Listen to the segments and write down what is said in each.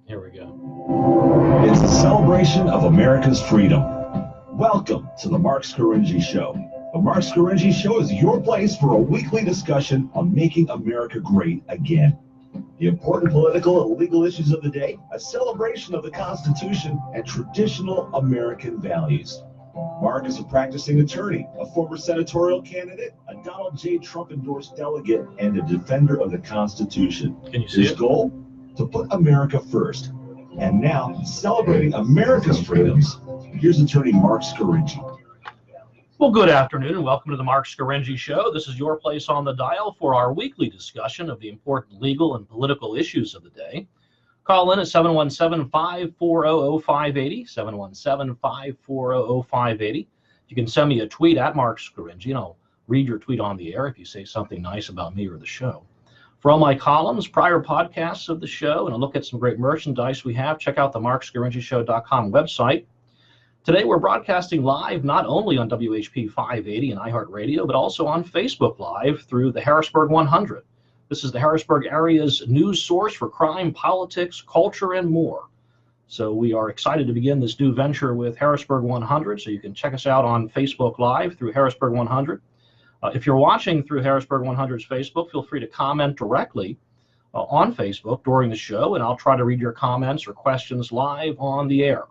Here we go. It's a celebration of America's freedom. Welcome to the Marc Scaringi Show. The Marc Scaringi Show is your place for a weekly discussion on making America great again. The important political and legal issues of the day, a celebration of the Constitution, and traditional American values. Marc is a practicing attorney, a former senatorial candidate, a Donald J. Trump-endorsed delegate, and a defender of the Constitution. Can you see His it? goal? To put America first. And now, celebrating America's freedoms, here's attorney Marc Scaringi. Well, good afternoon and welcome to the Marc Scaringi Show. This is your place on the dial for our weekly discussion of the important legal and political issues of the day. Call in at 717-540-0580, 717-540-0580. You can send me a tweet at Marc Scaringi, and I'll read your tweet on the air if you say something nice about me or the show. For all my columns, prior podcasts of the show, and a look at some great merchandise we have, check out the marcscaringishow.com website. Today, we're broadcasting live not only on WHP 580 and iHeartRadio, but also on Facebook Live through the Harrisburg 100. This is the Harrisburg area's news source for crime, politics, culture, and more. So we are excited to begin this new venture with Harrisburg 100, so you can check us out on Facebook Live through Harrisburg 100. If you're watching through Harrisburg 100's Facebook, feel free to comment directly on Facebook during the show, and I'll try to read your comments or questions live on the air.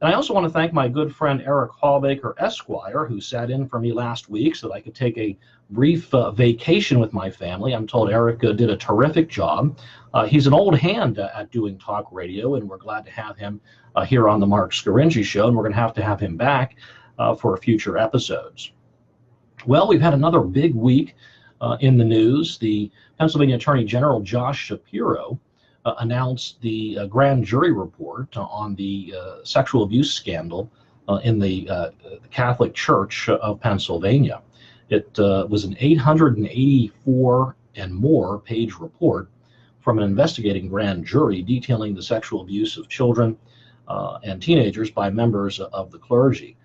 And I also want to thank my good friend Eric Hallbaker, Esquire, who sat in for me last week so that I could take a brief vacation with my family. I'm told Eric did a terrific job. He's an old hand at doing talk radio, and we're glad to have him here on the Marc Scaringi Show, and we're going to have him back for future episodes. Well, we've had another big week in the news. The Pennsylvania Attorney General Josh Shapiro announced the grand jury report on the sexual abuse scandal in the Catholic Church of Pennsylvania. It was an 884 and more page report from an investigating grand jury detailing the sexual abuse of children and teenagers by members of the clergy.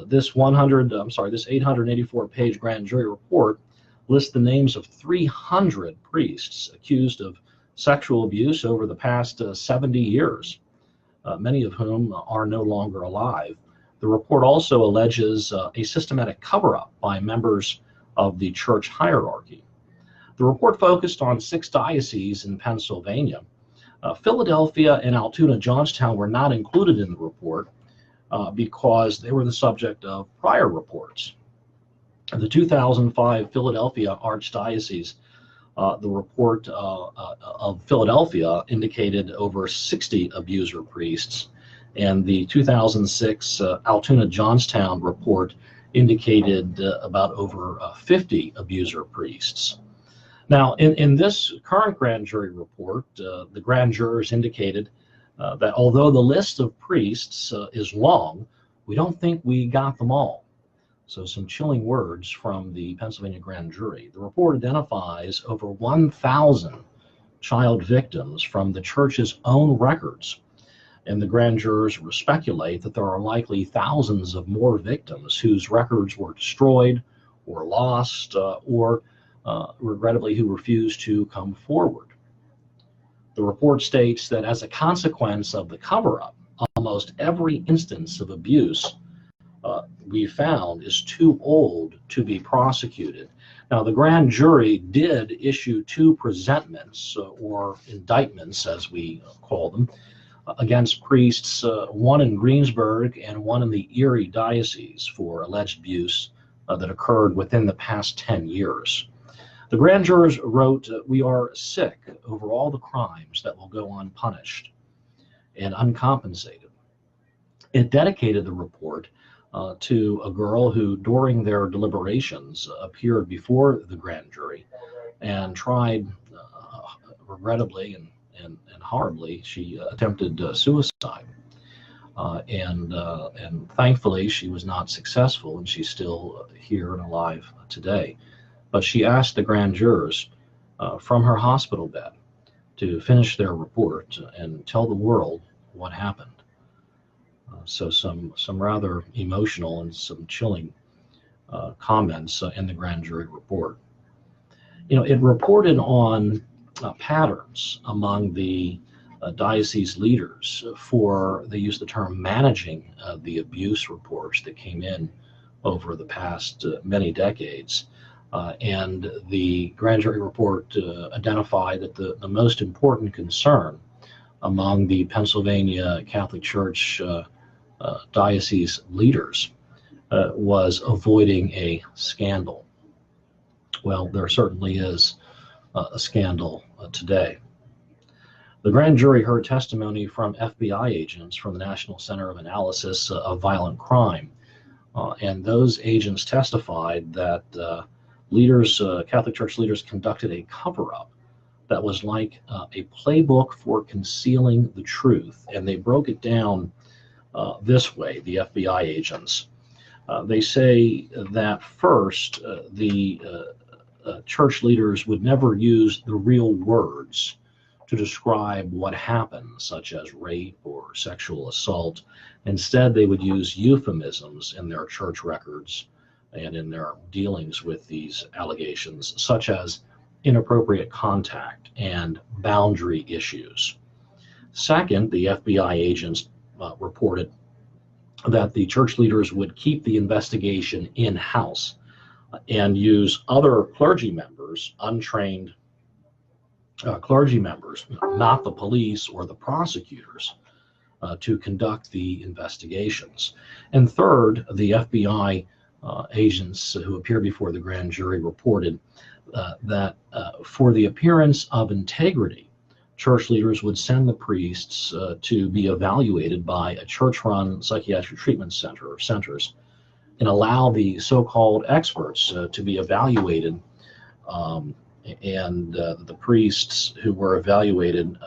This 884-page grand jury report lists the names of 300 priests accused of sexual abuse over the past 70 years, many of whom are no longer alive. The report also alleges a systematic cover-up by members of the church hierarchy. The report focused on 6 dioceses in Pennsylvania. Philadelphia and Altoona Johnstown were not included in the report because they were the subject of prior reports. The 2005 Philadelphia Archdiocese, the report of Philadelphia indicated over 60 abuser priests, and the 2006 Altoona Johnstown report indicated about over 50 abuser priests. Now, in this current grand jury report, the grand jurors indicated that although the list of priests is long, we don't think we got them all. So some chilling words from the Pennsylvania grand jury. The report identifies over 1,000 child victims from the church's own records. And the grand jurors speculate that there are likely thousands of more victims whose records were destroyed or lost or regrettably who refused to come forward. The report states that as a consequence of the cover-up, almost every instance of abuse we found is too old to be prosecuted. Now, the grand jury did issue 2 presentments or indictments, as we call them, against priests, one in Greensburg and one in the Erie Diocese for alleged abuse that occurred within the past 10 years. The grand jurors wrote, "We are sick over all the crimes that will go unpunished and uncompensated." It dedicated the report to a girl who, during their deliberations, appeared before the grand jury and tried, regrettably and horribly, she attempted suicide. And thankfully, she was not successful, and she's still here and alive today. But she asked the grand jurors from her hospital bed to finish their report and tell the world what happened. So some rather emotional and some chilling comments in the grand jury report. It reported on patterns among the diocese leaders for, they use the term, managing the abuse reports that came in over the past many decades. And the grand jury report identified that the most important concern among the Pennsylvania Catholic Church diocese leaders was avoiding a scandal. Well, there certainly is a scandal today. The grand jury heard testimony from FBI agents from the National Center of Analysis of Violent Crime, and those agents testified that Catholic Church leaders conducted a cover-up that was like a playbook for concealing the truth, and they broke it down this way, the FBI agents. They say that first, the church leaders would never use the real words to describe what happened, such as rape or sexual assault. Instead, they would use euphemisms in their church records and in their dealings with these allegations, such as inappropriate contact and boundary issues. Second, the FBI agents reported that the church leaders would keep the investigation in-house and use other clergy members, untrained clergy members, not the police or the prosecutors, to conduct the investigations. And third, the FBI agents who appeared before the grand jury reported that for the appearance of integrity, church leaders would send the priests to be evaluated by a church-run psychiatric treatment center or centers, and allow the so-called experts to be evaluated. And the priests who were evaluated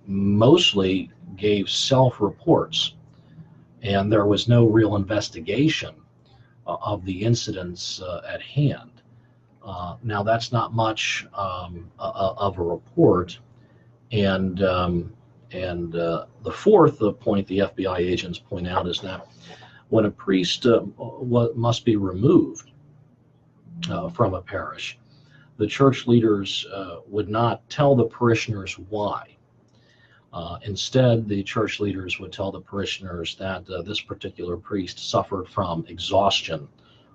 mostly gave self-reports, and there was no real investigation of the incidents at hand. Now, that's not much of a report. And the fourth point the FBI agents point out is that when a priest must be removed from a parish, the church leaders would not tell the parishioners why. Instead, the church leaders would tell the parishioners that this particular priest suffered from exhaustion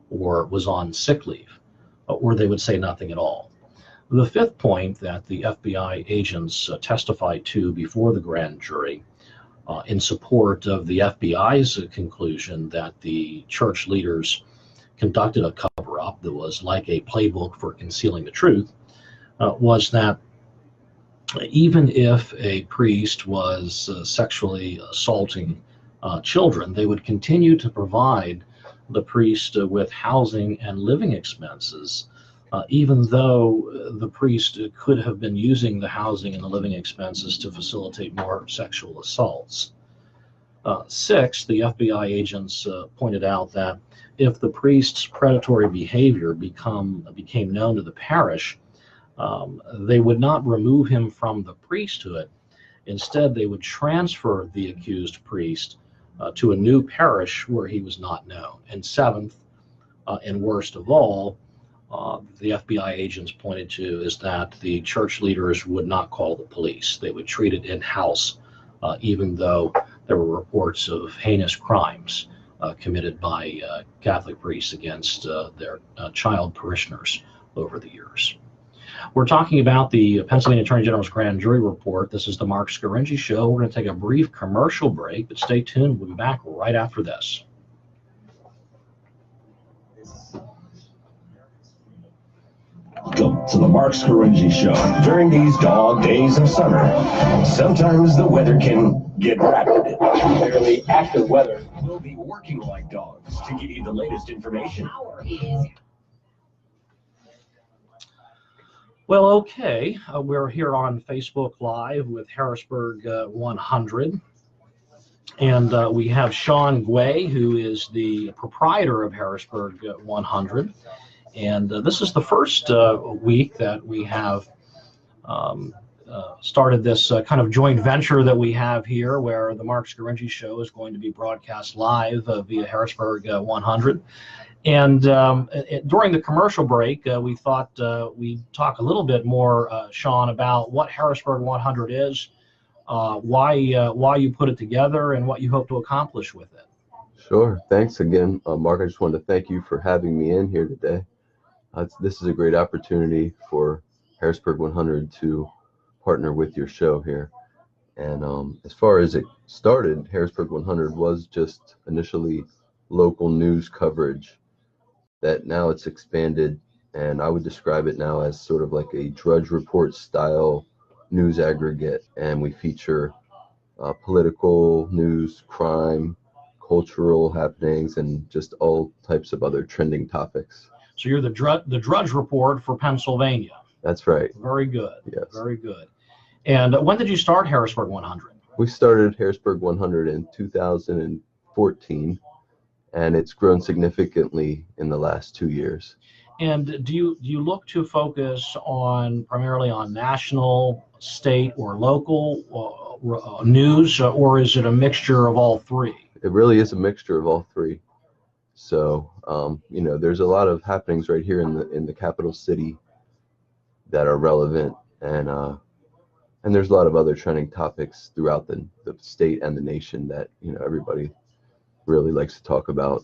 or was on sick leave, or they would say nothing at all. The fifth point that the FBI agents testified to before the grand jury in support of the FBI's conclusion that the church leaders conducted a cover-up that was like a playbook for concealing the truth was that even if a priest was sexually assaulting children, they would continue to provide the priest with housing and living expenses, even though the priest could have been using the housing and the living expenses to facilitate more sexual assaults. Sixth, the FBI agents pointed out that if the priest's predatory behavior became known to the parish, they would not remove him from the priesthood. Instead, they would transfer the accused priest to a new parish where he was not known. And seventh, and worst of all, the FBI agents pointed to is that the church leaders would not call the police. They would treat it in-house, even though there were reports of heinous crimes committed by Catholic priests against their child parishioners over the years. We're talking about the Pennsylvania Attorney General's grand jury report. This is the Marc Scaringi Show. We're going to take a brief commercial break, but stay tuned. We'll be back right after this. Welcome to the Marc Scaringi Show. During these dog days of summer, sometimes the weather can get rapid. Fairly active weather will be working like dogs to give you the latest information. Well, okay, we're here on Facebook Live with Harrisburg 100, and we have Sean Guay, who is the proprietor of Harrisburg 100, and this is the first week that we have started this kind of joint venture that we have here, where the Marc Scaringi Show is going to be broadcast live via Harrisburg 100. And during the commercial break, we thought we'd talk a little bit more, Sean, about what Harrisburg 100 is, why you put it together and what you hope to accomplish with it. Sure. Thanks again, Mark. I just wanted to thank you for having me in here today. This is a great opportunity for Harrisburg 100 to partner with your show here. And as far as it started, Harrisburg 100 was just initially local news coverage that now it's expanded, and I would describe it now as sort of like a Drudge Report style news aggregate. And we feature political news, crime, cultural happenings, and just all types of other trending topics. So you're the Drudge Report for Pennsylvania. That's right. Very good. Yes. Very good. And when did you start Harrisburg 100? We started Harrisburg 100 in 2014, and it's grown significantly in the last 2 years. And do you look to focus primarily on national, state, or local news, or is it a mixture of all three? It really is a mixture of all three. So, there's a lot of happenings right here in the capital city that are relevant, and there's a lot of other trending topics throughout the state and the nation that everybody really likes to talk about.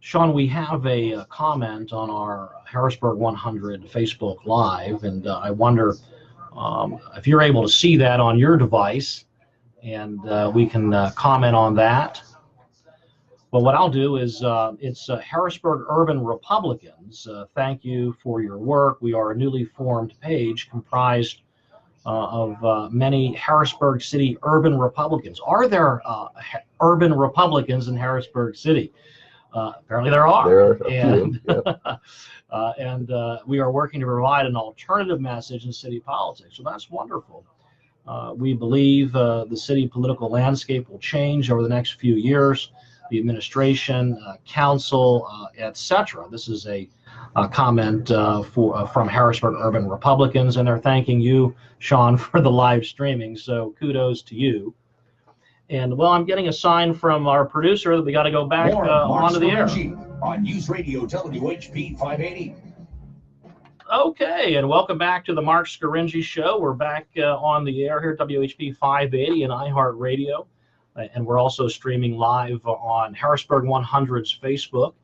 Sean, we have a comment on our Harrisburg 100 Facebook Live, and I wonder if you're able to see that on your device, and we can comment on that. Well, what I'll do is it's Harrisburg Urban Republicans. Thank you for your work. We are a newly formed page comprised of many Harrisburg City urban Republicans. Are there urban Republicans in Harrisburg City? Apparently there are. There are a few, yep. And we are working to provide an alternative message in city politics. So that's wonderful. We believe the city political landscape will change over the next few years. The administration, council, etc. This is a comment from Harrisburg Urban Republicans, and they're thanking you, Sean, for the live streaming. So kudos to you. And well, I'm getting a sign from our producer that we got to go back onto the air. On News Radio WHP 580. Okay, and welcome back to the Marc Scaringi Show. We're back on the air here at WHP 580 and iHeartRadio. And we're also streaming live on Harrisburg 100's Facebook.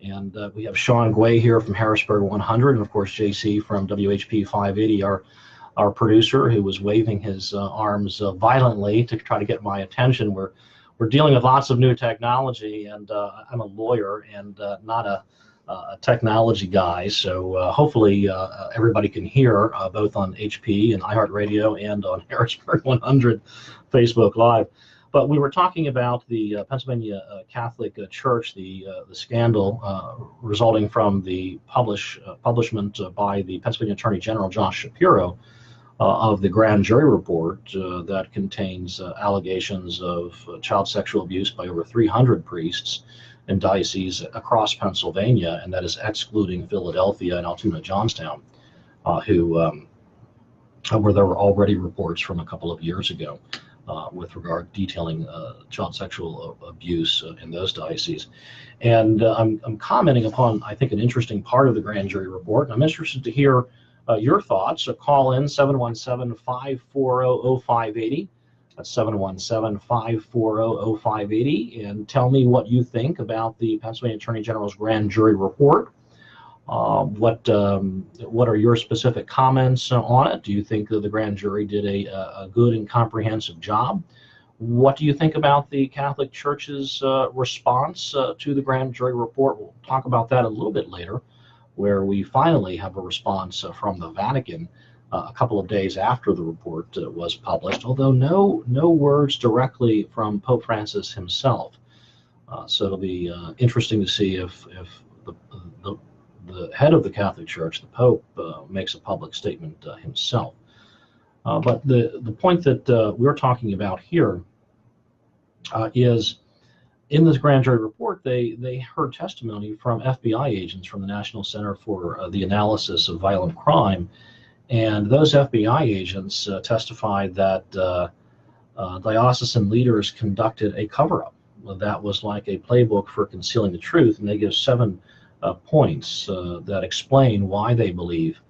And we have Sean Gway here from Harrisburg 100, and of course JC from WHP 580, our producer, who was waving his arms violently to try to get my attention. We're dealing with lots of new technology, and I'm a lawyer and not a technology guy. So hopefully everybody can hear both on HP and iHeartRadio and on Harrisburg 100 Facebook Live. But we were talking about the Pennsylvania Catholic Church, the scandal resulting from the publishment by the Pennsylvania Attorney General Josh Shapiro of the grand jury report that contains allegations of child sexual abuse by over 300 priests in dioceses across Pennsylvania, and that is excluding Philadelphia and Altoona, Johnstown, where there were already reports from a couple of years ago. With regard detailing child sexual abuse in those dioceses. And I'm commenting upon, I think, an interesting part of the grand jury report, and I'm interested to hear your thoughts. So call in 717-540-0580. That's 717-540-0580, and tell me what you think about the Pennsylvania Attorney General's grand jury report. What are your specific comments on it? Do you think that the grand jury did a good and comprehensive job? What do you think about the Catholic Church's response to the grand jury report? We'll talk about that a little bit later, where we finally have a response from the Vatican a couple of days after the report was published, although no words directly from Pope Francis himself. So it'll be interesting to see if the head of the Catholic Church, the Pope, makes a public statement himself. But the point that we're talking about here is in this grand jury report, they heard testimony from FBI agents from the National Center for the Analysis of Violent Crime. And those FBI agents testified that diocesan leaders conducted a cover-up that was like a playbook for concealing the truth. And they give 7 points that explain why they believe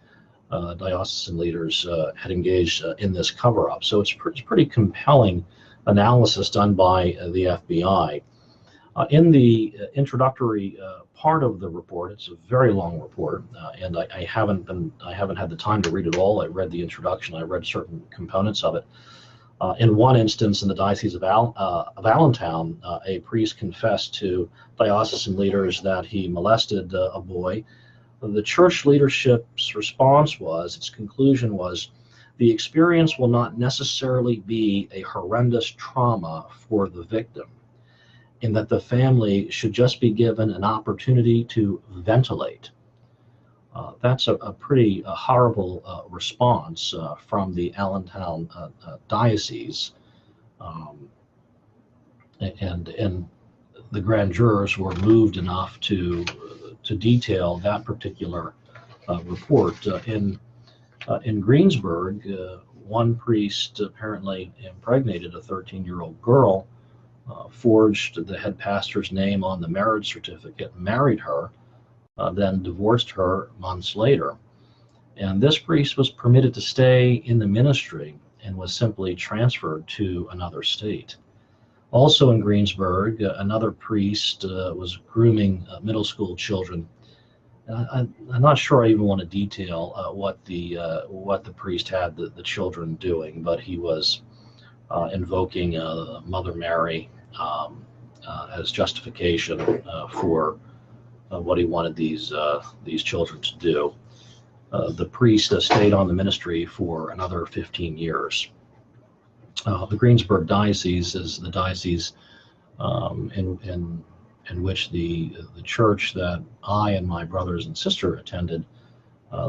diocesan leaders had engaged in this cover-up. So it's pretty compelling analysis done by the FBI. In the introductory part of the report, it's a very long report, and I haven't had the time to read it all. I read the introduction. I read certain components of it. In one instance, in the Diocese of Allentown, a priest confessed to diocesan leaders that he molested a boy. The church leadership's response was, its conclusion was, the experience will not necessarily be a horrendous trauma for the victim, in that the family should just be given an opportunity to ventilate. That's a pretty horrible response from the Allentown diocese, and the grand jurors were moved enough to detail that particular report. In Greensburg, one priest apparently impregnated a 13-year-old girl, forged the head pastor's name on the marriage certificate, married her, then divorced her months later. And this priest was permitted to stay in the ministry and was simply transferred to another state. Also in Greensburg, another priest was grooming middle school children. I'm not sure I even want to detail what the priest had the children doing, but he was invoking Mother Mary as justification for what he wanted these children to do. The priest stayed on the ministry for another 15 years. The Greensburg Diocese is the diocese in which the church that I and my brothers and sister attended,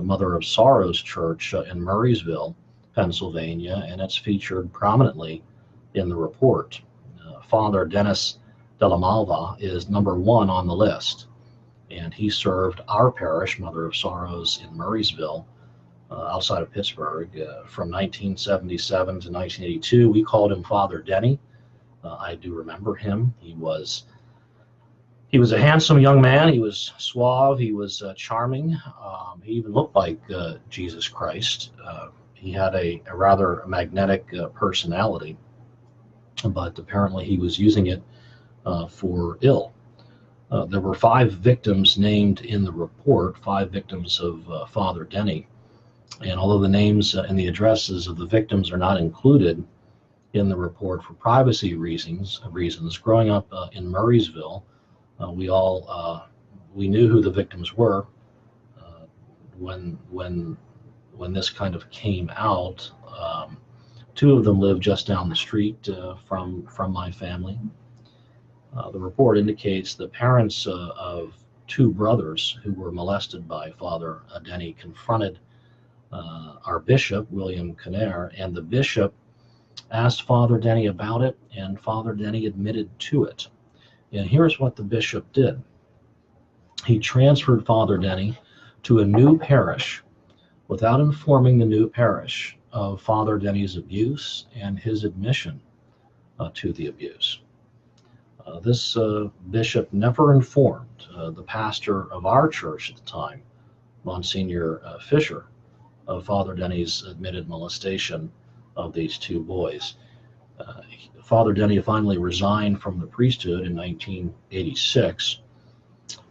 Mother of Sorrows Church in Murraysville, Pennsylvania, and it's featured prominently in the report. Father Dennis Della Malva is number 1 on the list, and he served our parish, Mother of Sorrows in Murraysville, outside of Pittsburgh, from 1977 to 1982. We called him Father Denny. I do remember him. He was a handsome young man. He was suave. He was charming. He even looked like Jesus Christ. He had a rather magnetic personality, but apparently he was using it for ill. There were 5 victims named in the report, 5 victims of Father Denny. And although the names and the addresses of the victims are not included in the report for privacy reasons, growing up in Murraysville, we knew who the victims were when this kind of came out. 2 of them lived just down the street from my family. The report indicates the parents of 2 brothers who were molested by Father Denny confronted our bishop, William Kinnair, and the bishop asked Father Denny about it, and Father Denny admitted to it. And here's what the bishop did. He transferred Father Denny to a new parish without informing the new parish of Father Denny's abuse and his admission to the abuse. This bishop never informed the pastor of our church at the time, Monsignor Fisher, of Father Denny's admitted molestation of these 2 boys. Father Denny finally resigned from the priesthood in 1986.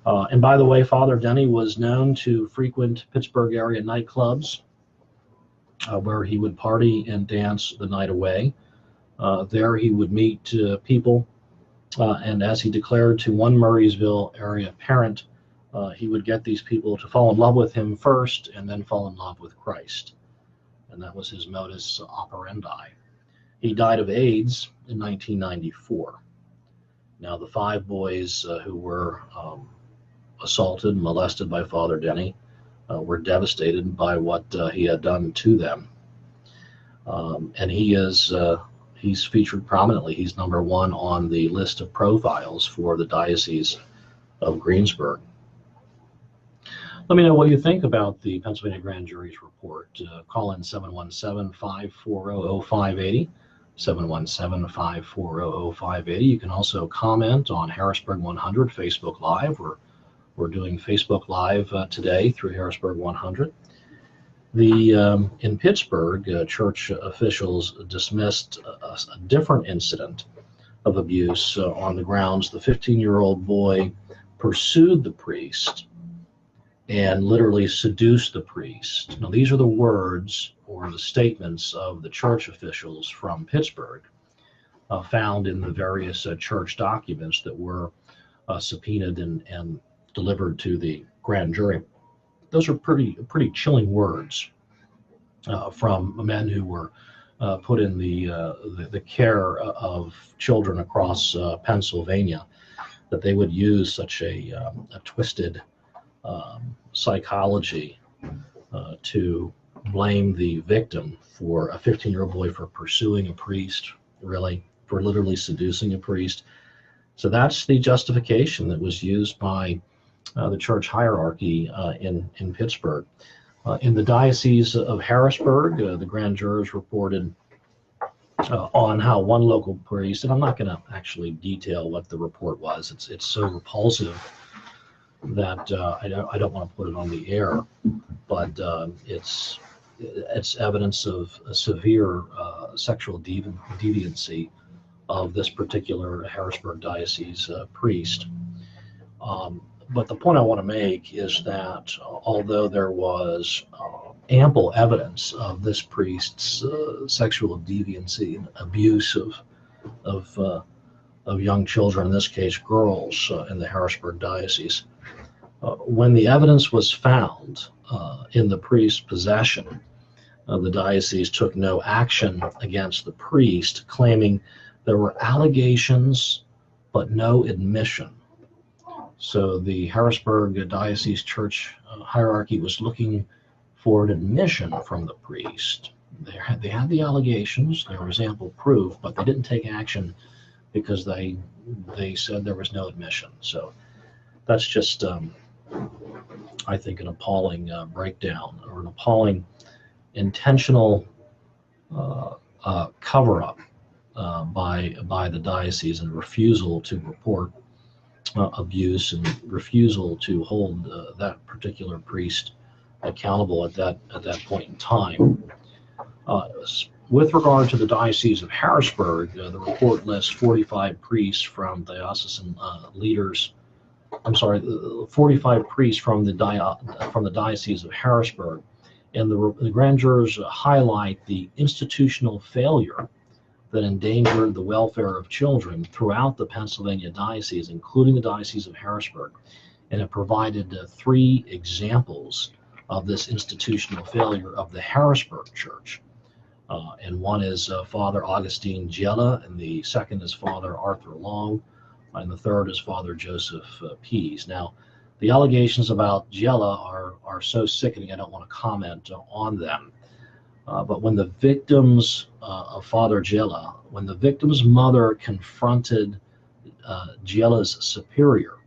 And by the way, Father Denny was known to frequent Pittsburgh area nightclubs where he would party and dance the night away. There he would meet people, and as he declared to one Murraysville area parent, he would get these people to fall in love with him first and then fall in love with Christ. And that was his modus operandi. He died of AIDS in 1994. Now, the 5 boys who were assaulted, molested by Father Denny, were devastated by what he had done to them. And he's featured prominently. He's number 1 on the list of profiles for the Diocese of Greensburg. Let me know what you think about the Pennsylvania Grand Jury's report. Call in 717-540-0580, 717-540-0580. You can also comment on Harrisburg 100 Facebook Live. We're doing Facebook Live today through Harrisburg 100. In Pittsburgh, church officials dismissed a different incident of abuse on the grounds the 15-year-old boy pursued the priest and literally seduced the priest. Now, these are the words or the statements of the church officials from Pittsburgh, found in the various church documents that were subpoenaed and delivered to the grand jury. Those are pretty chilling words from men who were put in the care of children across Pennsylvania, that they would use such a twisted psychology to blame the victim for a 15-year-old boy for pursuing a priest, really, for literally seducing a priest. So that's the justification that was used by the church hierarchy in Pittsburgh. In the Diocese of Harrisburg, the grand jurors reported on how one local priest, and I'm not going to actually detail what the report was. It's so repulsive that I don't want to put it on the air, but it's evidence of a severe sexual deviancy of this particular Harrisburg Diocese priest. But the point I want to make is that although there was ample evidence of this priest's sexual deviancy and abuse of young children, in this case girls, in the Harrisburg Diocese, when the evidence was found in the priest's possession, the diocese took no action against the priest, claiming there were allegations but no admission. So the Harrisburg Diocese Church hierarchy was looking for an admission from the priest. They had the allegations, there was ample proof, but they didn't take action because they said there was no admission. So that's just, I think, an appalling breakdown, or an appalling intentional cover-up by the diocese, and refusal to report abuse, and refusal to hold that particular priest accountable at that point in time. With regard to the Diocese of Harrisburg, the report lists 45 priests from diocesan leaders. 45 priests from the Diocese of Harrisburg, and the grand jurors highlight the institutional failure that endangered the welfare of children throughout the Pennsylvania diocese, including the Diocese of Harrisburg. And it provided 3 examples of this institutional failure of the Harrisburg Church. And one is Father Augustine Giella, and the second is Father Arthur Long, and the third is Father Joseph Pease. Now, the allegations about Giella are so sickening, I don't want to comment on them. But when the victims of Father Giella, when the victim's mother confronted Giella's superior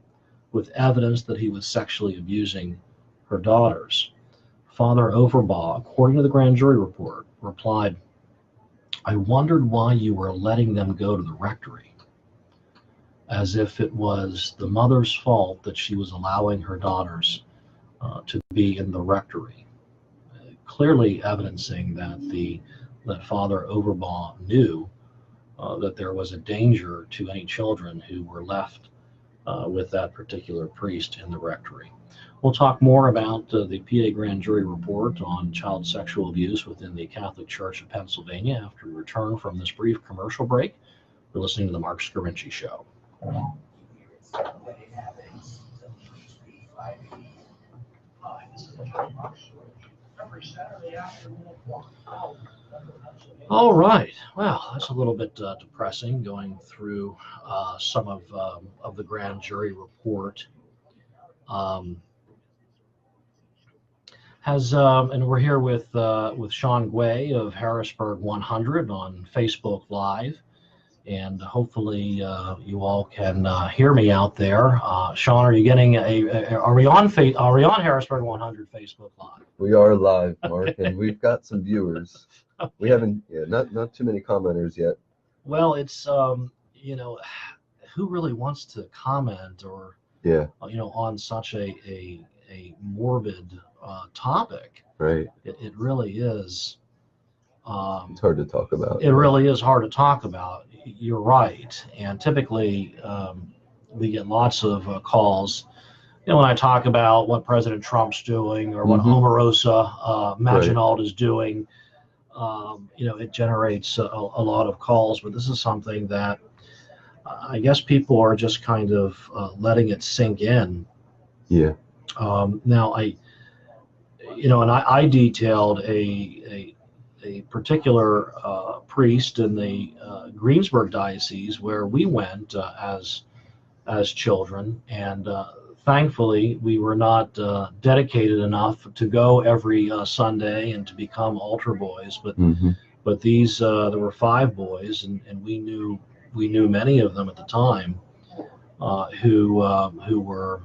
with evidence that he was sexually abusing her daughters, Father Overbaugh, according to the grand jury report, replied, "I wondered why you were letting them go to the rectory," as if it was the mother's fault that she was allowing her daughters to be in the rectory. Clearly evidencing that Father Overbaugh knew that there was a danger to any children who were left with that particular priest in the rectory. We'll talk more about the PA Grand Jury report on child sexual abuse within the Catholic Church of Pennsylvania after we return from this brief commercial break. You're listening to the Marc Scaringi Show. All right. Well, that's a little bit depressing, going through some of the grand jury report. And we're here with Sean Guay of Harrisburg 100 on Facebook Live, and hopefully you all can hear me out there. Sean, are you getting are we on Harrisburg 100 Facebook Live? We are live, Mark, and we've got some viewers. Okay. We haven't, not too many commenters yet. Well, it's who really wants to comment or on such a a morbid topic. Right. It really is. It's hard to talk about. It really is hard to talk about. You're right. And typically, we get lots of calls. When I talk about what President Trump's doing or what Omarosa Maginald is doing, it generates a lot of calls. But this is something that I guess people are just kind of letting it sink in. Yeah. Now, I detailed a particular priest in the Greensburg diocese where we went as children, and thankfully we were not dedicated enough to go every Sunday and to become altar boys. But these there were 5 boys, and we knew many of them at the time who were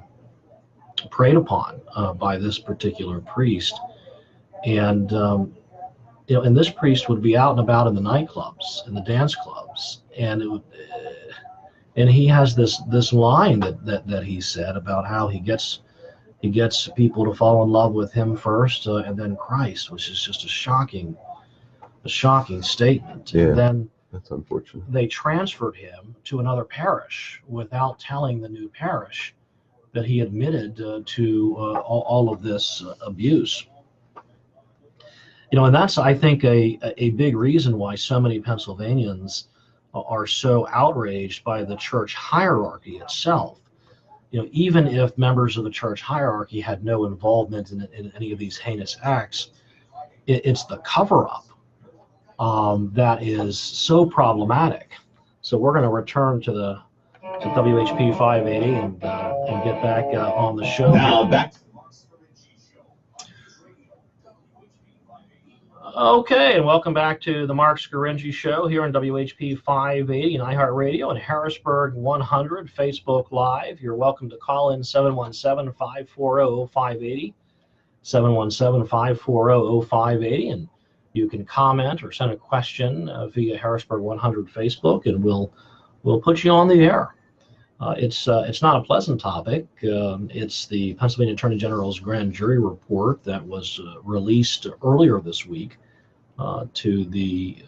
preyed upon by this particular priest, and and this priest would be out and about in the nightclubs and the dance clubs, and he has this line that he said about how he gets people to fall in love with him first and then Christ, which is just a shocking statement. Yeah, and then that's unfortunate. They transferred him to another parish without telling the new parish that he admitted to all of this abuse. And that's, I think, a big reason why so many Pennsylvanians are so outraged by the church hierarchy itself. Even if members of the church hierarchy had no involvement in any of these heinous acts, it's the cover-up that is so problematic. So we're going to return to WHP 580 and get back on the show. Now back. Okay, and welcome back to the Marc Scaringi Show here on WHP 580 and iHeartRadio and Harrisburg 100 Facebook Live. You're welcome to call in 717-540-0580, 717-540-0580, and you can comment or send a question via Harrisburg 100 Facebook, and we'll put you on the air. It's not a pleasant topic. It's the Pennsylvania Attorney General's grand jury report that was released earlier this week to the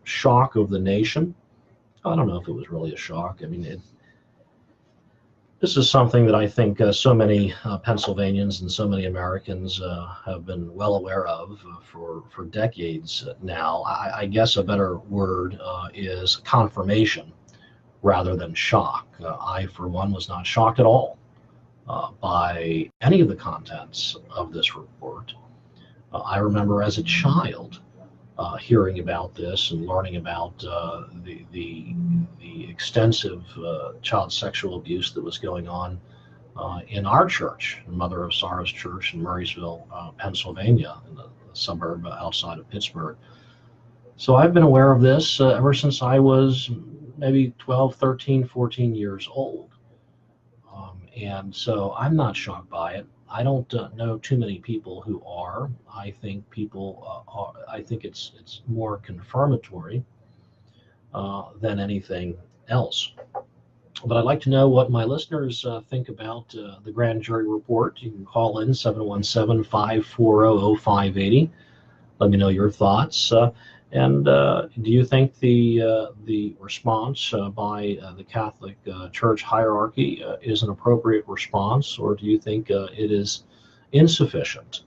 shock of the nation. I don't know if it was really a shock. I mean, this is something that I think so many Pennsylvanians and so many Americans have been well aware of for decades now. I guess a better word is confirmation rather than shock. I, for one, was not shocked at all by any of the contents of this report. I remember as a child hearing about this and learning about the extensive child sexual abuse that was going on in our church, Mother of Sorrows Church in Murraysville, Pennsylvania, in the suburb outside of Pittsburgh. So I've been aware of this ever since I was maybe 12, 13, 14 years old. And so I'm not shocked by it. I don't know too many people who are. I think people are. I think it's more confirmatory than anything else. But I'd like to know what my listeners think about the grand jury report. You can call in 717-540-0580. Let me know your thoughts. And do you think the response by the Catholic Church hierarchy is an appropriate response, or do you think it is insufficient?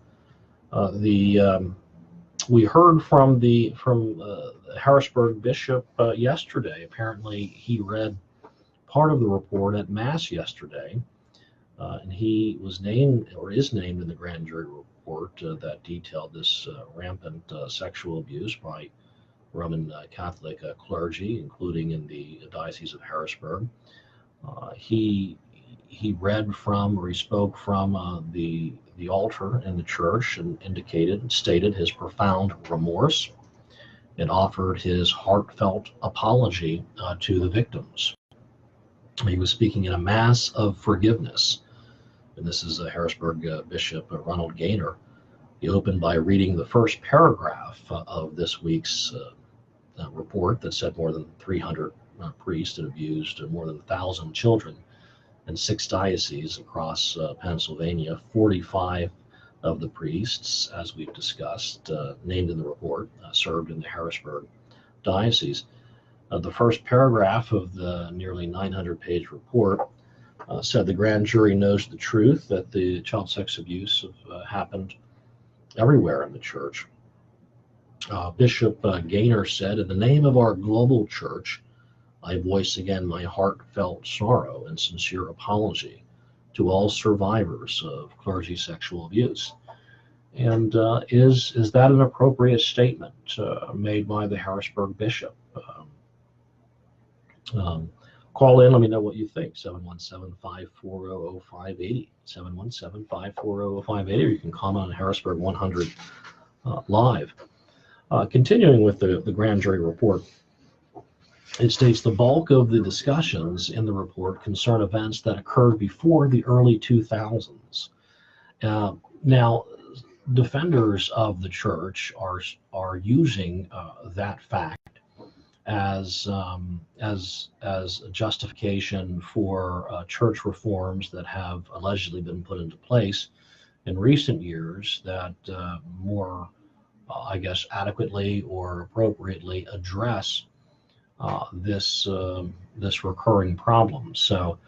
We heard from the Harrisburg bishop yesterday. Apparently, he read part of the report at Mass yesterday, and he was named or is named in the grand jury report that detailed this rampant sexual abuse by Roman Catholic clergy, including in the Diocese of Harrisburg. He read from, or he spoke from the altar in the church and stated his profound remorse and offered his heartfelt apology to the victims. He was speaking in a mass of forgiveness. And this is Harrisburg Bishop Ronald Gaynor. He opened by reading the first paragraph of this week's report that said more than 300 priests had abused more than 1,000 children in 6 dioceses across Pennsylvania. 45 of the priests, as we've discussed, named in the report, served in the Harrisburg diocese. The first paragraph of the nearly 900-page report said the grand jury knows the truth that the child sex abuse happened everywhere in the church. Bishop Gaynor said, "In the name of our global church, I voice again my heartfelt sorrow and sincere apology to all survivors of clergy sexual abuse." And is that an appropriate statement made by the Harrisburg bishop? Call in, let me know what you think. 717-540-0580, 717-540-0580, or you can comment on Harrisburg 100 live. Continuing with the grand jury report, it states the bulk of the discussions in the report concern events that occurred before the early 2000s. Now, defenders of the church are using that fact as a justification for church reforms that have allegedly been put into place in recent years that more, I guess, adequately or appropriately address this recurring problem. So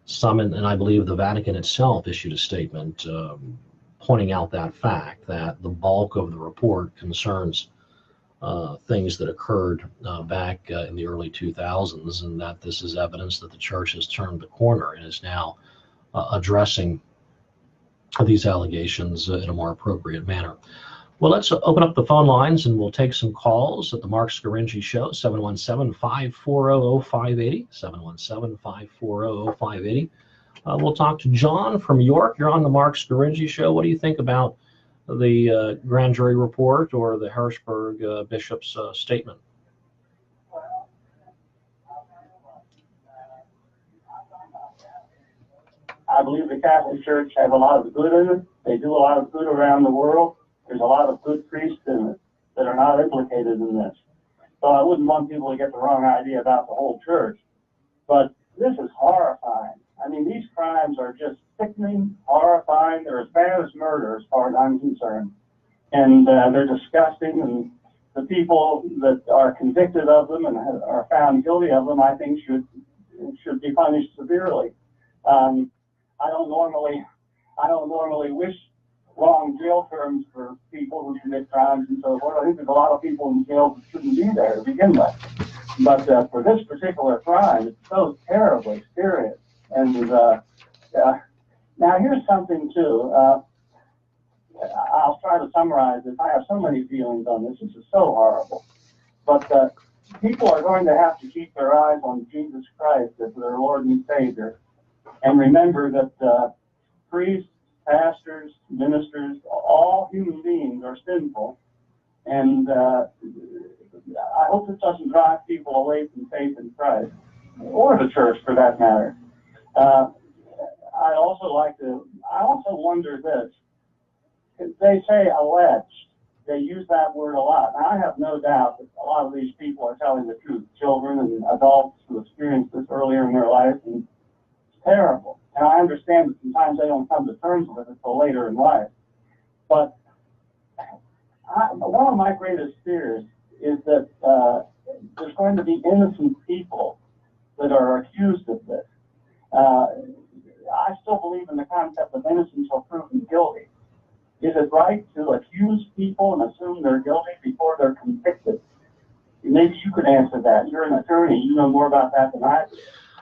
some, and I believe the Vatican itself issued a statement pointing out that fact, that the bulk of the report concerns things that occurred back in the early 2000s, and that this is evidence that the church has turned the corner and is now addressing these allegations in a more appropriate manner. Well, let's open up the phone lines and we'll take some calls at the Marc Scaringi Show, 717-540-0580, 717-540-0580. We'll talk to John from York. You're on the Marc Scaringi Show. What do you think about the grand jury report or the Harrisburg bishop's statement? I believe the Catholic Church has a lot of good in it. They do a lot of good around the world. There's a lot of good priests in it that are not implicated in this. So I wouldn't want people to get the wrong idea about the whole church. But this is horrifying. I mean, these crimes are just sickening, horrifying. They're as bad as murder as far as I'm concerned. And they're disgusting. And the people that are convicted of them and are found guilty of them, I think, should be punished severely. I don't normally wish long jail terms for people who commit crimes and so forth. I think there's a lot of people in jail who shouldn't be there to begin with. But for this particular crime, it's so terribly serious. And now here's something too. I'll try to summarize this. I have so many feelings on this. This is so horrible. But people are going to have to keep their eyes on Jesus Christ as their Lord and Savior, and remember that priests, pastors, ministers, all human beings are sinful, and I hope this doesn't drive people away from faith in Christ, or the church for that matter. I also wonder this. They say alleged. They use that word a lot. Now, I have no doubt that a lot of these people are telling the truth, children and adults who experienced this earlier in their life, and it's terrible. And I understand that sometimes they don't come to terms with it until later in life. But one of my greatest fears is that there's going to be innocent people that are accused of this. I still believe in the concept of innocence until proven guilty. Is it right to accuse people and assume they're guilty before they're convicted? Maybe you could answer that. You're an attorney. You know more about that than I do.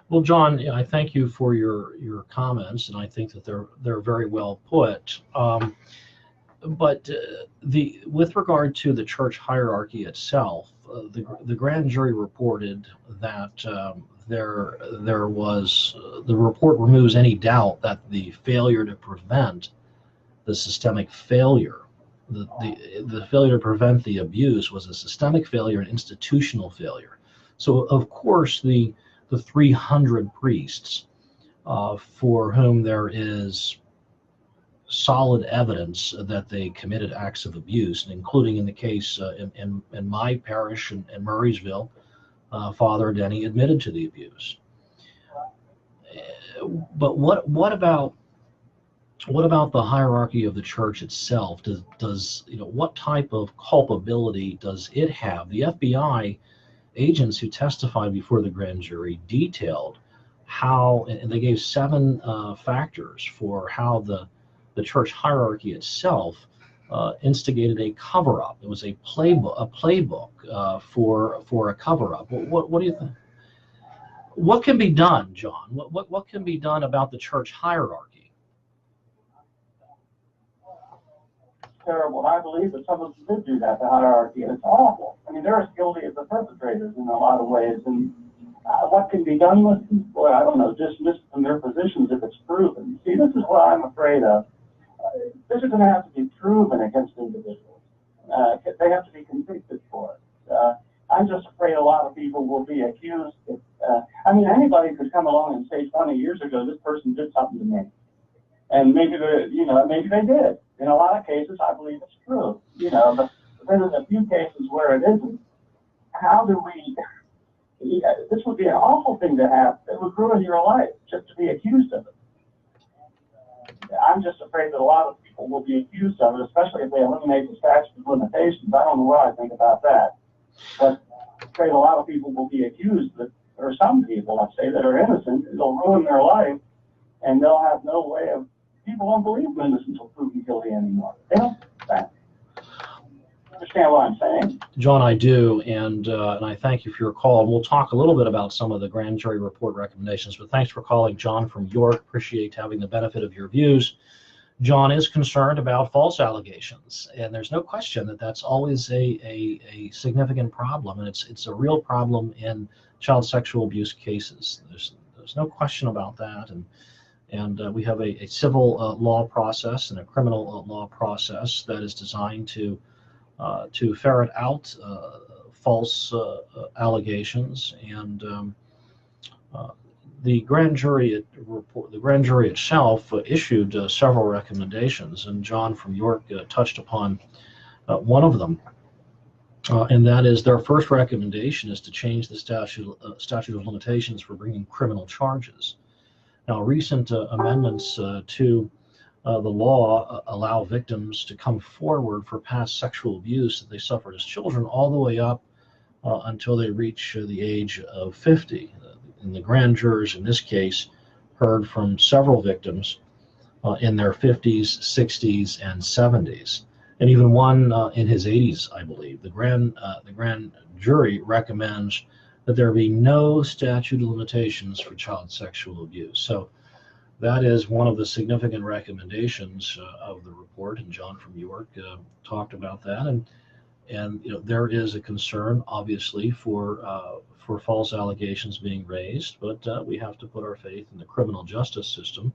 Well, John, I thank you for your comments, and I think that they're very well put. But with regard to the church hierarchy itself, the grand jury reported that there was the report removes any doubt that the failure to prevent the systemic failure, the failure to prevent the abuse was a systemic failure and institutional failure. So, of course, the 300 priests for whom there is solid evidence that they committed acts of abuse, including in the case in my parish in Murraysville, Father Denny admitted to the abuse. but what about the hierarchy of the church itself? Does what type of culpability does it have? The FBI agents who testified before the grand jury detailed how, and they gave 7 factors for how the church hierarchy itself instigated a cover-up. It was a playbook for a cover-up. What do you think? What can be done, John? What can be done about the church hierarchy? Terrible. I believe that some of them did do that, the hierarchy, and it's awful. I mean, they're as guilty as the perpetrators in a lot of ways. And what can be done with them? Boy, I don't know. Dismiss from their positions if it's proven. See, this is what I'm afraid of. This is going to have to be proven against individuals. They have to be convicted for it. I'm just afraid a lot of people will be accused. I mean, anybody could come along and say 20 years ago, this person did something to me. And maybe they did. In a lot of cases, I believe it's true. But then there's a few cases where it isn't. How do we? This would be an awful thing to have. It would ruin your life just to be accused of it. I'm just afraid that a lot of people will be accused of it, especially if they eliminate the statute of limitations. I don't know what I think about that, but I'm afraid a lot of people will be accused that, or some people, let's say, that are innocent. It'll ruin their life, and they'll have no way of. People don't believe them innocent until proven guilty anymore. They don't understand what I'm saying. John, I do, and I thank you for your call. And we'll talk a little bit about some of the grand jury report recommendations, but thanks for calling, John from York. Appreciate having the benefit of your views. John is concerned about false allegations, and there's no question that that's always a significant problem, and it's a real problem in child sexual abuse cases. There's no question about that, and we have a civil law process and a criminal law process that is designed to ferret out false allegations, and the grand jury itself issued several recommendations, and John from York touched upon one of them, and that is their first recommendation is to change the statute of limitations for bringing criminal charges. Now, recent amendments to the law allow victims to come forward for past sexual abuse that they suffered as children all the way up until they reach the age of 50. And the grand jurors in this case heard from several victims in their 50s, 60s, and 70s, and even one in his 80s, I believe. The grand jury recommends that there be no statute of limitations for child sexual abuse. So that is one of the significant recommendations of the report, and John from York talked about that. And there is a concern, obviously, for false allegations being raised, but we have to put our faith in the criminal justice system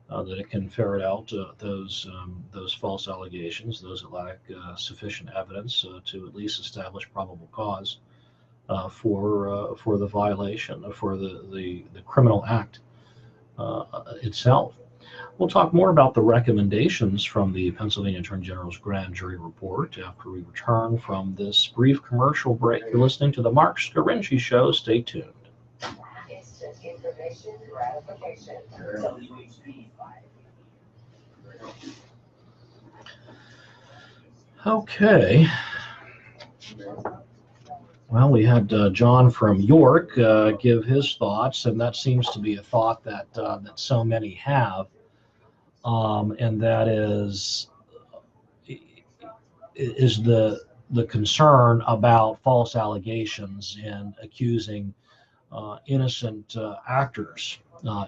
that it can ferret out those false allegations, those that lack sufficient evidence to at least establish probable cause for the violation, for the criminal act itself. We'll talk more about the recommendations from the Pennsylvania Attorney General's grand jury report after we return from this brief commercial break. You're listening to the Marc Scaringi Show. Stay tuned. Instant information gratification. Okay. Well, we had John from York give his thoughts, and that seems to be a thought that so many have, and that is the concern about false allegations and accusing innocent actors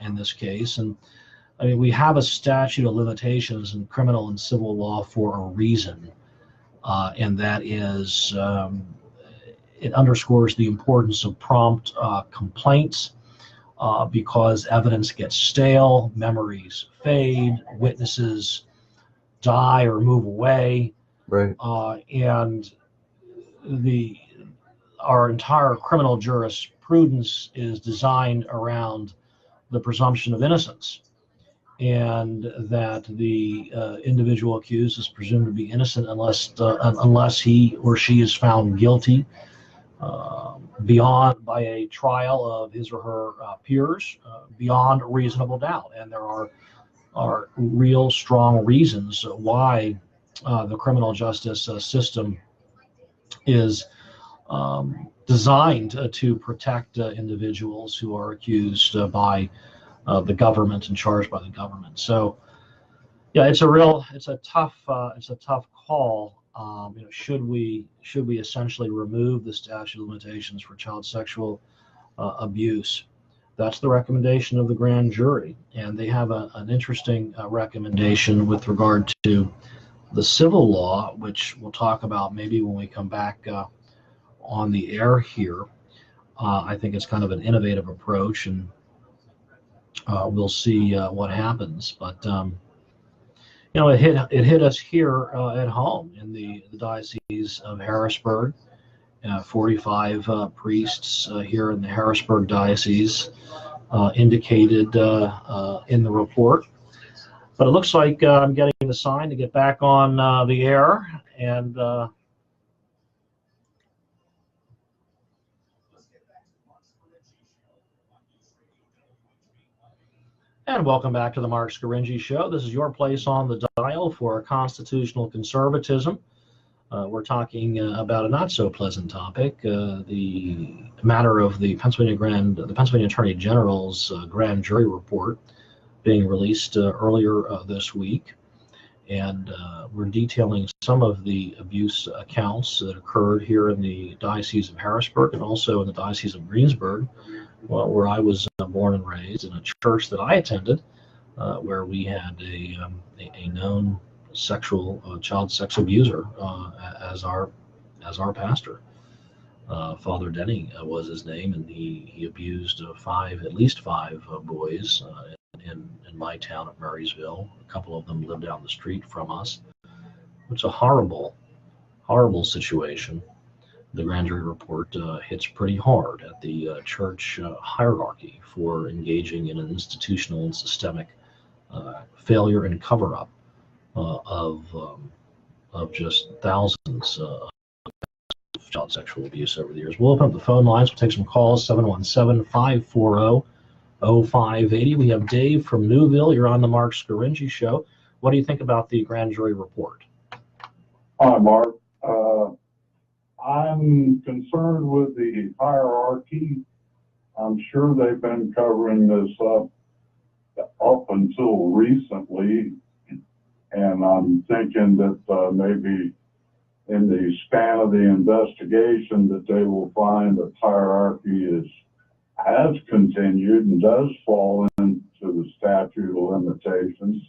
in this case. And I mean, we have a statute of limitations in criminal and civil law for a reason, and that is it underscores the importance of prompt complaints because evidence gets stale, memories fade, witnesses die or move away, Right. And our entire criminal jurisprudence is designed around the presumption of innocence, and that the individual accused is presumed to be innocent unless he or she is found guilty beyond by a trial of his or her peers beyond reasonable doubt. And there are real strong reasons why the criminal justice system is designed to protect individuals who are accused by the government and charged by the government. So, yeah, it's a tough call. Should we essentially remove the statute of limitations for child sexual abuse? That's the recommendation of the grand jury, and they have an interesting recommendation with regard to the civil law, which we'll talk about maybe when we come back on the air here. I think it's kind of an innovative approach, and we'll see what happens. But it hit us here at home in the Diocese of Harrisburg. 45 priests here in the Harrisburg Diocese indicated in the report. But it looks like I'm getting the sign to get back on the air, and welcome back to the Marc Scaringi Show. This is your place on the dial for constitutional conservatism. We're talking about a not so pleasant topic, the matter of the Pennsylvania Attorney General's grand jury report being released earlier this week. And we're detailing some of the abuse accounts that occurred here in the Diocese of Harrisburg and also in the Diocese of Greensburg, where I was born and raised, in a church that I attended, where we had a known child sex abuser as our pastor. Father Denny was his name, and he abused at least five boys in my town of Murraysville. A couple of them lived down the street from us. It's a horrible situation. The grand jury report hits pretty hard at the church hierarchy for engaging in an institutional and systemic failure and cover-up of just thousands of child sexual abuse over the years. We'll open up the phone lines. We'll take some calls. 717-540-0580. We have Dave from Newville. You're on the Marc Scaringi Show. What do you think about the grand jury report? Hi, Mark. I'm concerned with the hierarchy. I'm sure they've been covering this up until recently, and I'm thinking that maybe in the span of the investigation that they will find that hierarchy has continued and does fall into the statute of limitations,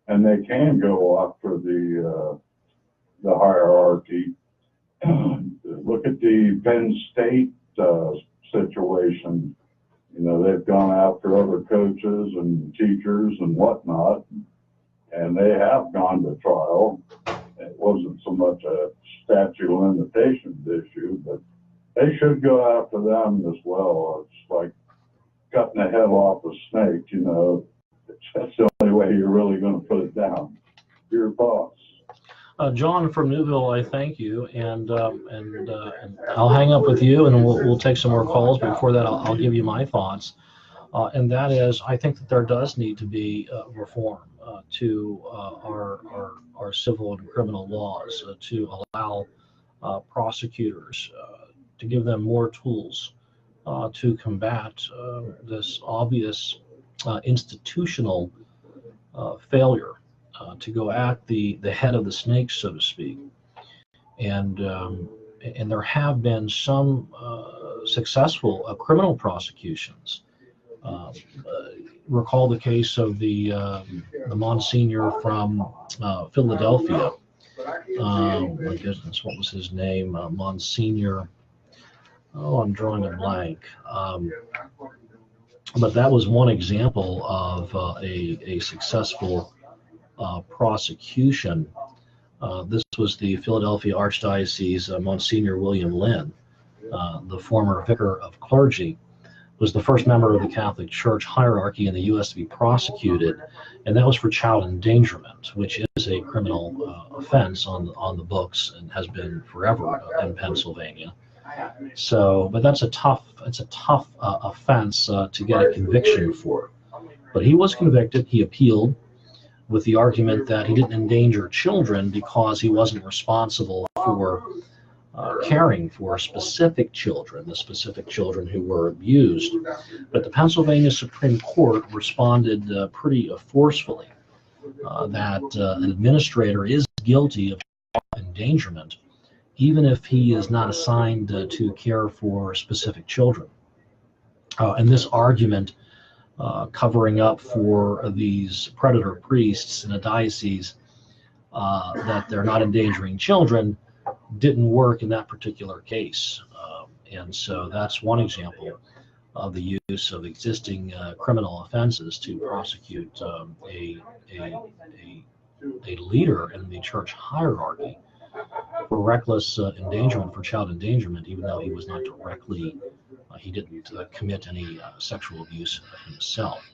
and they can go after the hierarchy. Look at the Penn State situation. They've gone after other coaches and teachers and whatnot, and they have gone to trial. It wasn't so much a statute of limitations issue, but they should go after them as well. It's like cutting the head off a snake, That's the only way you're really going to put it down. Your thoughts? John from Newville, I thank you, and I'll hang up with you, and we'll take some more calls. But before that, I'll give you my thoughts, and that is, I think that there does need to be reform to our civil and criminal laws to allow prosecutors to give them more tools to combat this obvious institutional failure to go at the head of the snake, so to speak. And there have been some successful criminal prosecutions. Recall the case of the Monsignor from Philadelphia. My goodness, what was his name? Monsignor. Oh, I'm drawing a blank. But that was one example of a successful prosecution. This was the Philadelphia Archdiocese Monsignor William Lynn, the former vicar of clergy, was the first member of the Catholic Church hierarchy in the U.S. to be prosecuted, and that was for child endangerment, which is a criminal offense on the books and has been forever in Pennsylvania. So, but it's a tough offense to get a conviction for. But he was convicted. He appealed with the argument that he didn't endanger children because he wasn't responsible for caring for specific children, the specific children who were abused. But the Pennsylvania Supreme Court responded pretty forcefully that an administrator is guilty of endangerment, even if he is not assigned to care for specific children. And this argument, covering up for these predator priests in a diocese that they're not endangering children, didn't work in that particular case. And so that's one example of the use of existing criminal offenses to prosecute a leader in the church hierarchy for reckless endangerment, for child endangerment, even though he was not directly, he didn't commit any sexual abuse himself.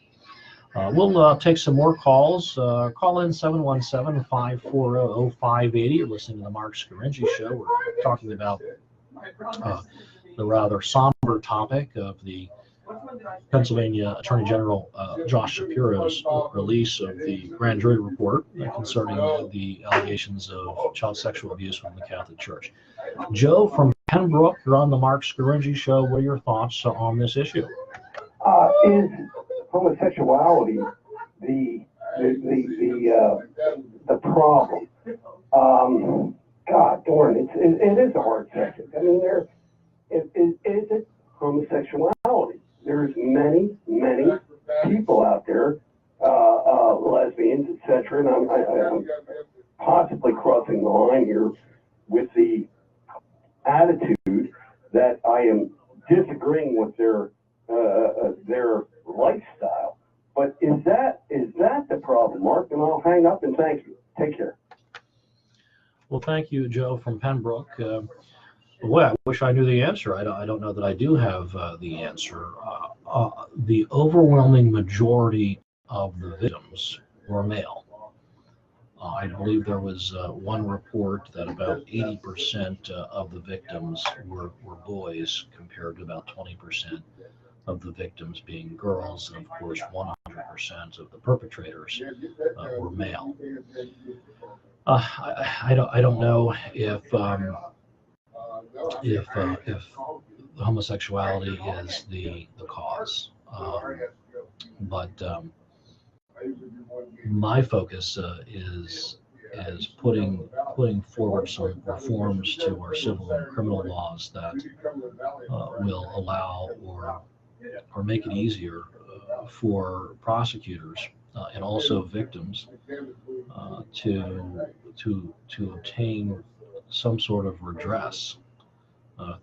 We'll take some more calls. Call in 717-540-0580. You're listening to the Marc Scaringi Show. We're talking about the rather somber topic of the Pennsylvania Attorney General Josh Shapiro's release of the grand jury report concerning the allegations of child sexual abuse within the Catholic Church. Joe from Pembroke, you're on the Marc Scaringi Show. What are your thoughts on this issue? Is homosexuality the problem? God darn, it is a hard subject. I mean, is it homosexuality? There's many people out there, lesbians, etc. And I'm possibly crossing the line here with the attitude that I am disagreeing with their lifestyle. But is that the problem, Mark? And I'll hang up and thank you. Take care. Well, thank you, Joe from Pembroke. Well, I wish I knew the answer. I don't know that I do have the answer. The overwhelming majority of the victims were male. I believe there was one report that about 80% of the victims were boys, compared to about 20% of the victims being girls, and of course 100% of the perpetrators were male. I don't know if homosexuality is the cause, but my focus is putting forward some reforms to our civil and criminal laws that will allow or make it easier for prosecutors and also victims to obtain some sort of redress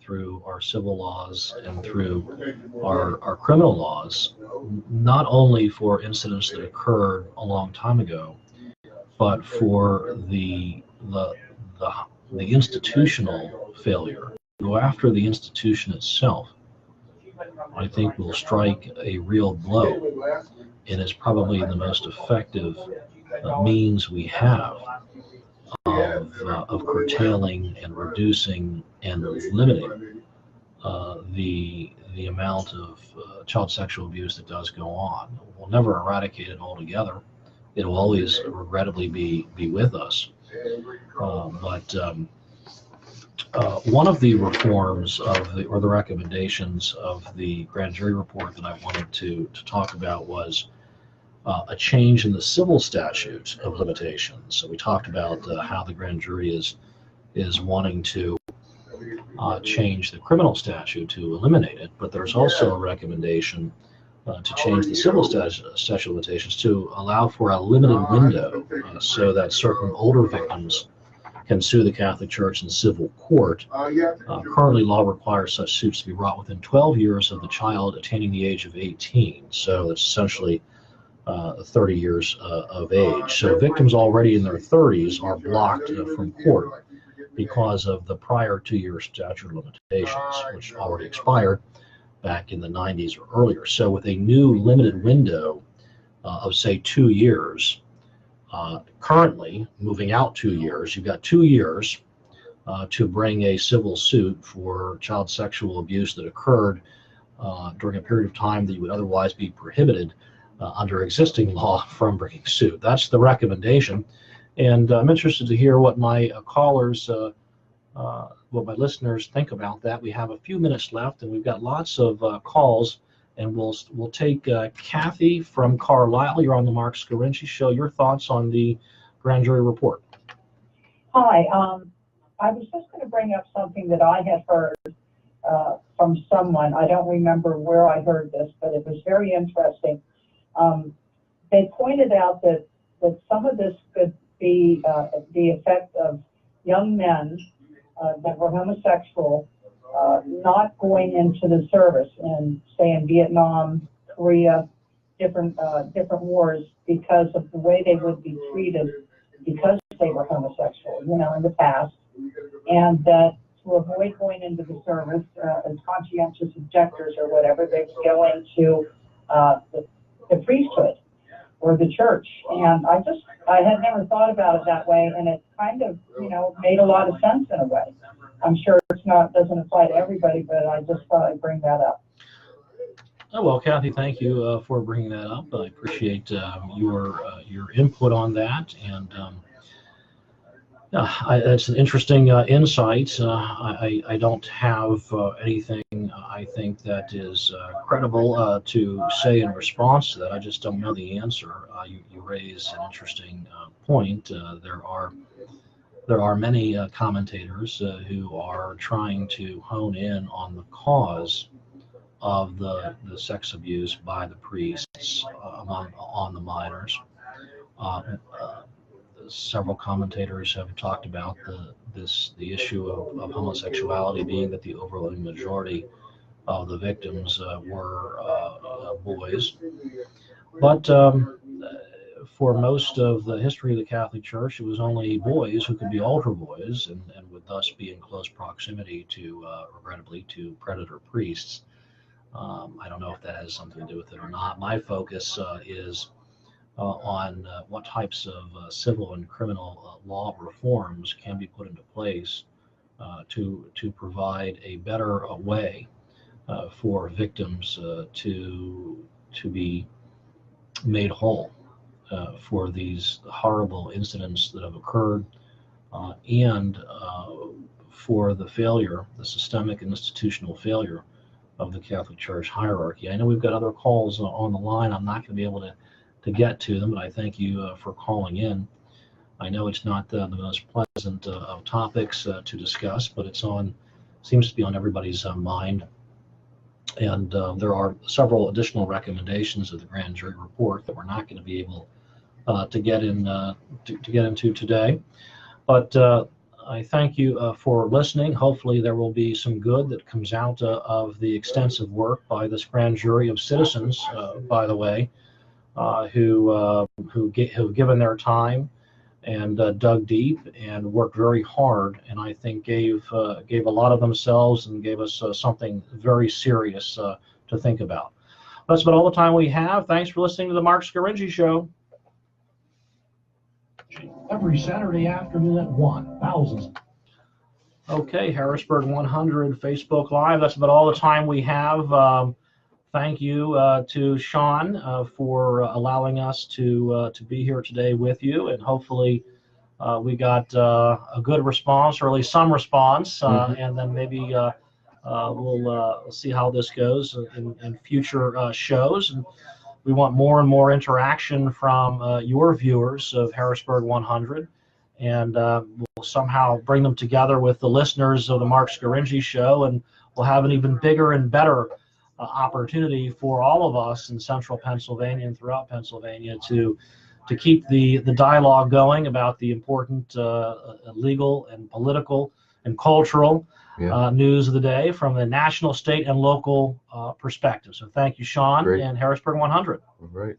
through our civil laws and through our criminal laws, not only for incidents that occurred a long time ago, but for the institutional failure. Go after the institution itself, I think, will strike a real blow, and is probably the most effective means we have of curtailing and reducing and limiting the amount of child sexual abuse that does go on. We'll never eradicate it altogether. It will always regrettably be with us. But one of the reforms or the recommendations of the grand jury report that I wanted to talk about was a change in the civil statute of limitations. So we talked about how the grand jury is wanting to change the criminal statute to eliminate it, but there's also a recommendation to change the civil statute of limitations to allow for a limited window so that certain older victims can sue the Catholic Church in civil court. Currently, law requires such suits to be brought within 12 years of the child attaining the age of 18. So it's essentially 30 years of age. So victims already in their 30s are blocked from court because of the prior 2-year statute of limitations, which already expired back in the 90s or earlier. So with a new limited window of, say, 2 years, currently moving out 2 years, you've got 2 years to bring a civil suit for child sexual abuse that occurred during a period of time that you would otherwise be prohibited under existing law from bringing suit. That's the recommendation. And I'm interested to hear what my callers, what my listeners think about that. We have a few minutes left, and we've got lots of calls. And we'll take Kathy from Carlisle. You're on the Marc Scaringi Show. Your thoughts on the grand jury report? Hi. I was just going to bring up something that I had heard from someone. I don't remember where I heard this, but it was very interesting. They pointed out that some of this could be the effect of young men that were homosexual not going into the service in, say, in Vietnam, Korea, different wars, because of the way they would be treated because they were homosexual, in the past, and that to avoid going into the service as conscientious objectors or whatever, they would go into the priesthood or the church. And I had never thought about it that way, and it kind of, made a lot of sense in a way. I'm sure doesn't apply to everybody, but I just thought I'd bring that up. Oh, well, Kathy, thank you for bringing that up. I appreciate your input on that, and that's an interesting insight. I don't have anything I think that is credible to say in response to that. I just don't know the answer. You raise an interesting point. There are many commentators who are trying to hone in on the cause of the sex abuse by the priests on the minors. Several commentators have talked about the issue of homosexuality being that the overwhelming majority of the victims were boys. But for most of the history of the Catholic Church, it was only boys who could be altar boys and would thus be in close proximity to, regrettably, to predator priests. I don't know if that has something to do with it or not. My focus is on what types of civil and criminal law reforms can be put into place to provide a better way for victims to be made whole for these horrible incidents that have occurred, and for the systemic and institutional failure of the Catholic Church hierarchy. I know we've got other calls on the line. I'm not going to be able to get to them, but I thank you for calling in. I know it's not the most pleasant of topics to discuss, but seems to be on everybody's mind. And there are several additional recommendations of the grand jury report that we're not going to be able to get into today. But I thank you for listening. Hopefully there will be some good that comes out of the extensive work by this grand jury of citizens, by the way, who've given their time and dug deep and worked very hard, and I think gave a lot of themselves and gave us something very serious to think about. That's about all the time we have. Thanks for listening to the Marc Scaringi Show. Every Saturday afternoon at 1, thousands. Okay, Harrisburg 100 Facebook Live. That's about all the time we have. Thank you to Sean for allowing us to be here today with you, and hopefully we got a good response, or at least some response, and then maybe we'll see how this goes in future shows. And we want more and more interaction from your viewers of Harrisburg 100, and we'll somehow bring them together with the listeners of the Marc Scaringi Show, and we'll have an even bigger and better opportunity for all of us in central Pennsylvania and throughout Pennsylvania to keep the dialogue going about the important legal and political and cultural news of the day from the national, state, and local perspective. So thank you, Sean, and Harrisburg 100. All right.